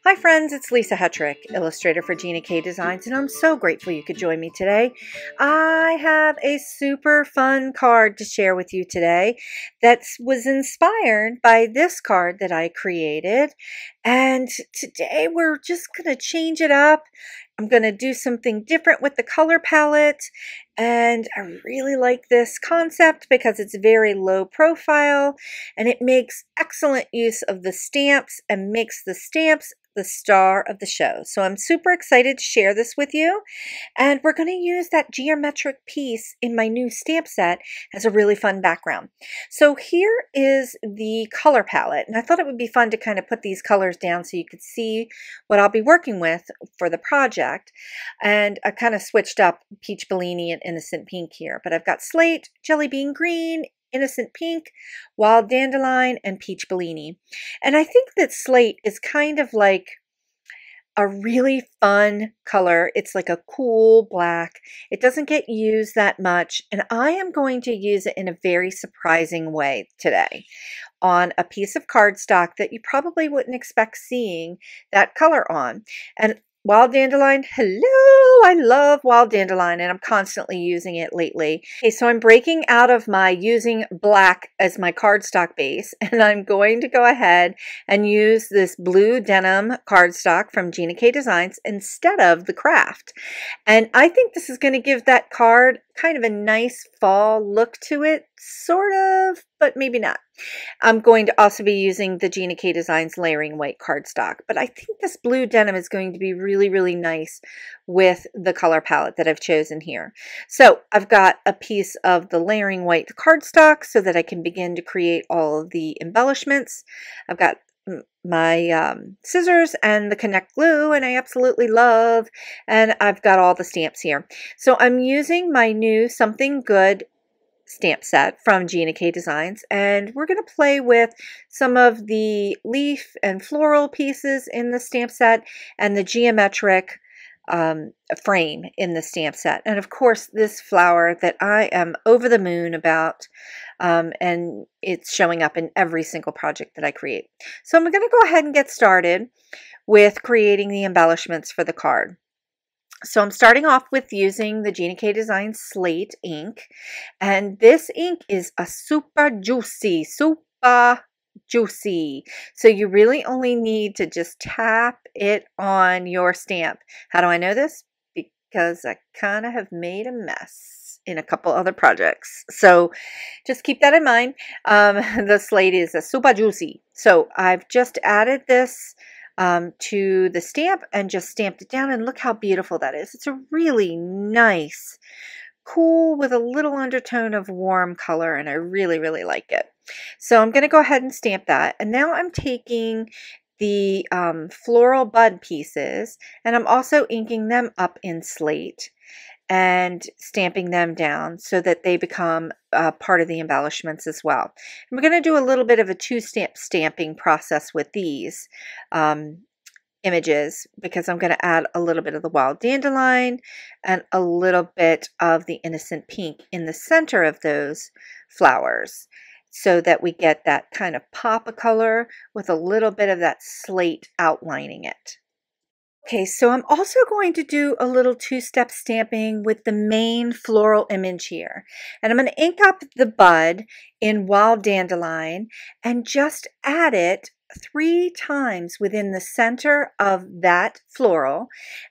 Hi friends, it's Lisa Hetrick, illustrator for Gina K Designs, and I'm so grateful you could join me today. I have a super fun card to share with you today that was inspired by this card that I created. And today we're just going to change it up. I'm going to do something different with the color palette, and I really like this concept because it's very low profile and it makes excellent use of the stamps and makes the stamps the star of the show. So I'm super excited to share this with you, and we're going to use that geometric piece in my new stamp set as a really fun background. So here is the color palette, and I thought it would be fun to kind of put these colors down so you could see what I'll be working with for the project. And I kind of switched up Peach Bellini and Innocent Pink here, but I've got Slate, Jelly Bean Green, Innocent Pink, Wild Dandelion, and Peach Bellini. And I think that Slate is kind of like a really fun color. It's like a cool black. It doesn't get used that much, and I am going to use it in a very surprising way today on a piece of cardstock that you probably wouldn't expect seeing that color on. And Wild Dandelion, hello! I love Wild Dandelion and I'm constantly using it lately. Okay, so I'm breaking out of my using black as my cardstock base, and I'm going to go ahead and use this blue denim cardstock from Gina K Designs instead of the craft. And I think this is going to give that card kind of a nice fall look to it, sort of, but maybe not. I'm going to also be using the Gina K Designs layering white cardstock, but I think this blue denim is going to be really, really nice with the color palette that I've chosen here. So I've got a piece of the layering white cardstock so that I can begin to create all of the embellishments. I've got my scissors and the Connect glue, and I absolutely love, and I've got all the stamps here. So I'm using my new Something Good stamp set from Gina K Designs, and we're going to play with some of the leaf and floral pieces in the stamp set and the geometric frame in the stamp set, and of course this flower that I am over the moon about, and it's showing up in every single project that I create. So I'm going to go ahead and get started with creating the embellishments for the card. So I'm starting off with using the Gina K Designs Slate ink, and this ink is a super juicy. So you really only need to just tap it on your stamp. How do I know this? Because I kind of have made a mess in a couple other projects. So just keep that in mind. The slate is a super juicy. So I've just added this to the stamp and just stamped it down, and look how beautiful that is. It's a really nice, cool with a little undertone of warm color, and I really, really like it. So I'm going to go ahead and stamp that, and now I'm taking the floral bud pieces, and I'm also inking them up in slate and stamping them down so that they become part of the embellishments as well. And we're going to do a little bit of a two-step stamping process with these images, because I'm going to add a little bit of the wild dandelion and a little bit of the innocent pink in the center of those flowers, so that we get that kind of pop of color with a little bit of that slate outlining it. Okay, so I'm also going to do a little two-step stamping with the main floral image here. And I'm going to ink up the bud in wild dandelion and just add it 3 times within the center of that floral.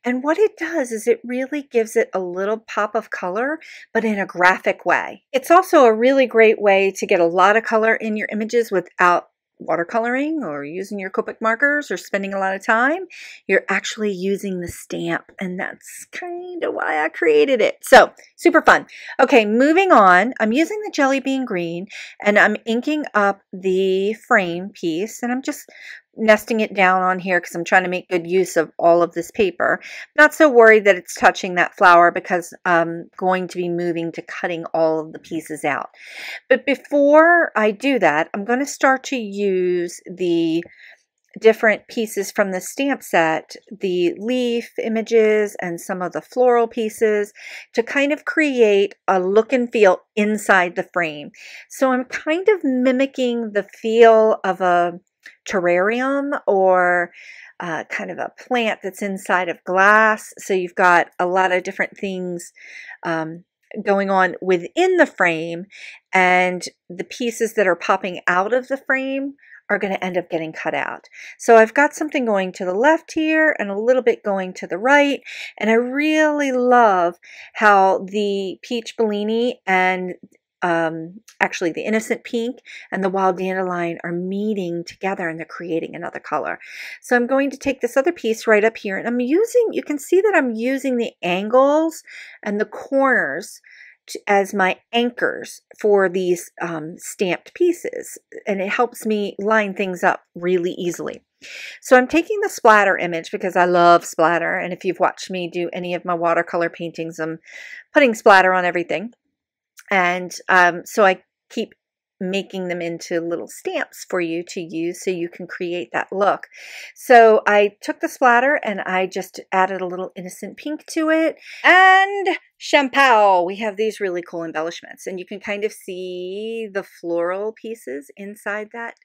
And what it does is it really gives it a little pop of color, but in a graphic way. It's also a really great way to get a lot of color in your images without watercoloring or using your Copic markers or spending a lot of time. You're actually using the stamp, and that's kind of why I created it. So super fun. Okay, moving on. I'm using the Jelly Bean Green, and I'm inking up the frame piece, and I'm just nesting it down on here because I'm trying to make good use of all of this paper. Not so worried that it's touching that flower because I'm going to be moving to cutting all of the pieces out. But before I do that, I'm going to start to use the different pieces from the stamp set, the leaf images and some of the floral pieces, to kind of create a look and feel inside the frame. So I'm kind of mimicking the feel of a terrarium or kind of a plant that's inside of glass. So you've got a lot of different things going on within the frame, and the pieces that are popping out of the frame are going to end up getting cut out. So I've got something going to the left here and a little bit going to the right, and I really love how the peach Bellini and actually the innocent pink and the wild dandelion are meeting together, and they're creating another color. So I'm going to take this other piece right up here, and I'm using, you can see that I'm using the angles and the corners as my anchors for these stamped pieces, and it helps me line things up really easily. So I'm taking the splatter image because I love splatter, and if you've watched me do any of my watercolor paintings, I'm putting splatter on everything. And so I keep making them into little stamps for you to use so you can create that look. So I took the splatter and I just added a little innocent pink to it. And champagne, we have these really cool embellishments, and you can kind of see the floral pieces inside that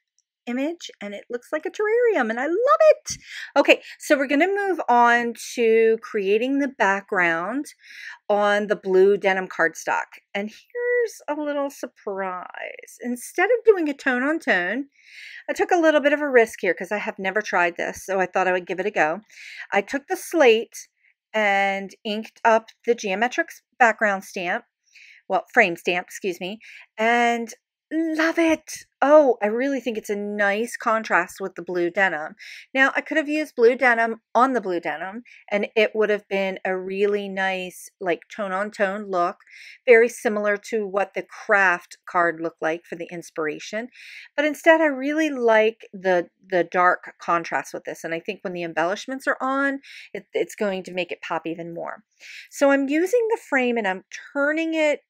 image, and it looks like a terrarium, and I love it. Okay, so we're going to move on to creating the background on the blue denim cardstock. And here's a little surprise. Instead of doing a tone on tone, I took a little bit of a risk here because I have never tried this, so I thought I would give it a go. I took the slate and inked up the geometric background stamp, well, frame stamp, excuse me, and love it. Oh, I really think it's a nice contrast with the blue denim. Now, I could have used blue denim on the blue denim, and it would have been a really nice, like, tone-on-tone look, very similar to what the craft card looked like for the inspiration. But instead, I really like the dark contrast with this, and I think when the embellishments are on, it's going to make it pop even more. So I'm using the frame, and I'm turning it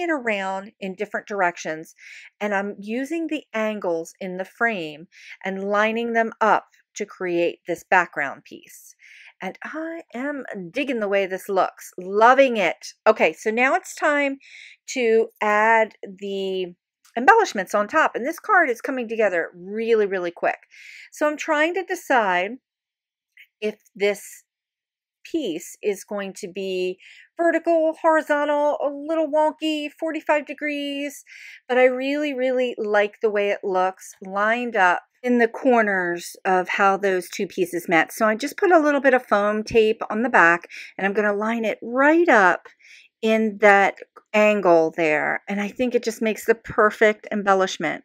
around in different directions, and I'm using the angles in the frame and lining them up to create this background piece. And I am digging the way this looks, loving it. Okay, so now it's time to add the embellishments on top, and this card is coming together really, really quick. So I'm trying to decide if this piece is going to be vertical, horizontal, a little wonky, 45 degrees, but I really, really like the way it looks lined up in the corners of how those two pieces met. So I just put a little bit of foam tape on the back, and I'm going to line it right up in that angle there, and I think it just makes the perfect embellishment.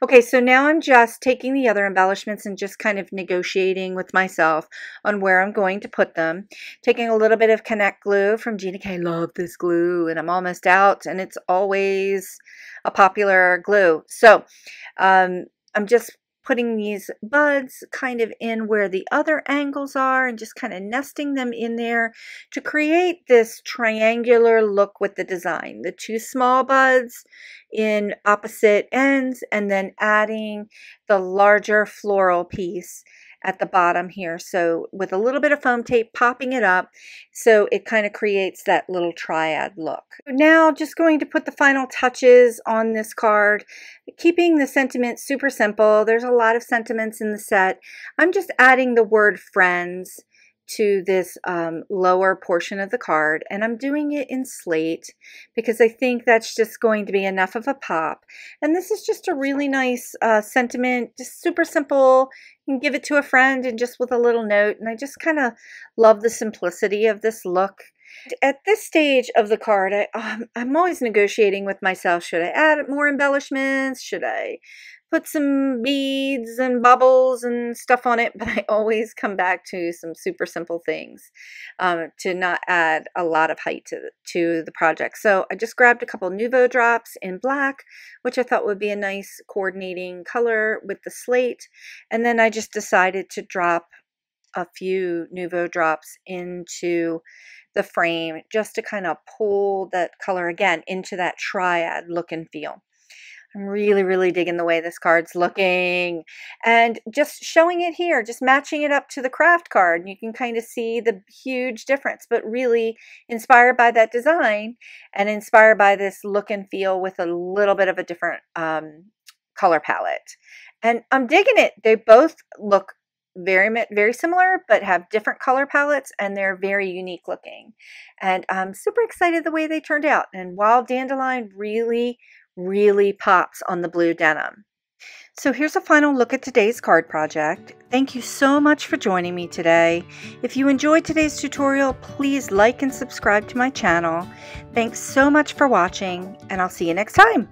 Okay, so now I'm just taking the other embellishments and just kind of negotiating with myself on where I'm going to put them. Taking a little bit of Connect glue from Gina K. Love this glue, and I'm almost out, and it's always a popular glue. So I'm just putting these buds kind of in where the other angles are and just kind of nesting them in there to create this triangular look with the design. The two small buds in opposite ends, and then adding the larger floral piece at the bottom here. So with a little bit of foam tape, popping it up so it kind of creates that little triad look. Now just going to put the final touches on this card, keeping the sentiment super simple. There's a lot of sentiments in the set. I'm just adding the word friends to this lower portion of the card, and I'm doing it in slate because I think that's just going to be enough of a pop. And this is just a really nice sentiment, just super simple. You can give it to a friend and just with a little note, and I just kind of love the simplicity of this look. At this stage of the card, I'm always negotiating with myself. Should I add more embellishments? Should I put some beads and bubbles and stuff on it? But I always come back to some super simple things to not add a lot of height to the project. So I just grabbed a couple Nouveau drops in black, which I thought would be a nice coordinating color with the slate. And then I just decided to drop a few Nouveau drops into the frame just to kind of pull that color again into that triad look and feel. I'm really, really digging the way this card's looking, and just showing it here, just matching it up to the craft card. You can kind of see the huge difference, but really inspired by that design and inspired by this look and feel with a little bit of a different color palette. And I'm digging it. They both look very similar, but have different color palettes, and they're very unique looking. And I'm super excited the way they turned out. And Wild Dandelion really pops on the blue denim. So here's a final look at today's card project. Thank you so much for joining me today. If you enjoyed today's tutorial, please like and subscribe to my channel. Thanks so much for watching, and I'll see you next time.